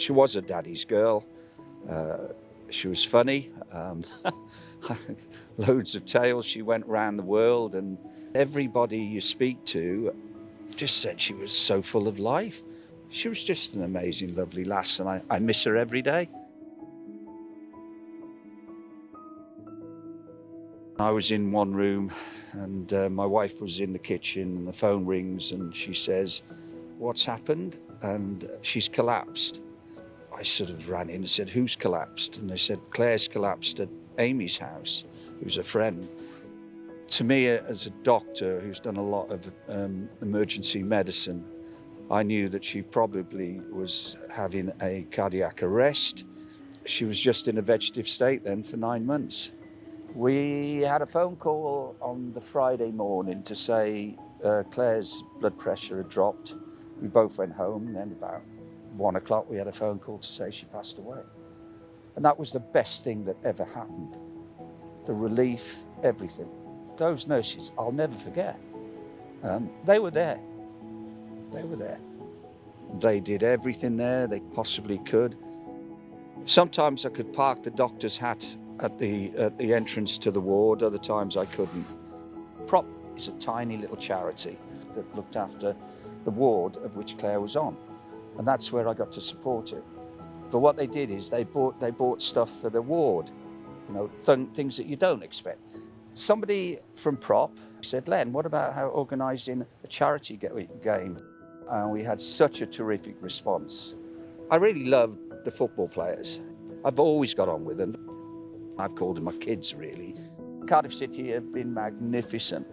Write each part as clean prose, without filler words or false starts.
She was a daddy's girl. She was funny. Loads of tales. She went around the world, and everybody you speak to just said she was so full of life. She was just an amazing, lovely lass, and I miss her every day. I was in one room, and my wife was in the kitchen, and the phone rings, and she says, "What's happened?" And she's collapsed. I sort of ran in and said, "Who's collapsed?" And they said, "Claire's collapsed at Amy's house," who's a friend. To me, as a doctor who's done a lot of emergency medicine, I knew that she probably was having a cardiac arrest. She was just in a vegetative state then for 9 months. We had a phone call on the Friday morning to say Claire's blood pressure had dropped. We both went home, and then about 1 o'clock we had a phone call to say she passed away. And that was the best thing that ever happened. The relief, everything. Those nurses, I'll never forget. They were there. They were there. They did everything there they possibly could. Sometimes I could park the doctor's hat at the entrance to the ward, other times I couldn't. Prop is a tiny little charity that looked after the ward of which Claire was on, and that's where I got to support it. But what they did is they bought stuff for the ward, you know, things that you don't expect. Somebody from Prop said, "Len, what about how organising a charity game?" And we had such a terrific response. I really love the football players. I've always got on with them. I've called them my kids, really. Cardiff City have been magnificent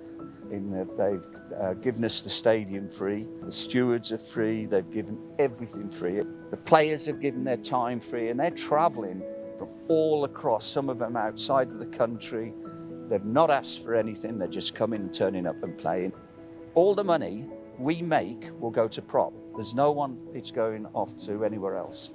in that they've given us the stadium free, the stewards are free, they've given everything free. The players have given their time free, and they're travelling from all across, some of them outside of the country. They've not asked for anything, they're just coming and turning up and playing. All the money we make will go to Prop. There's no one it's going off to anywhere else.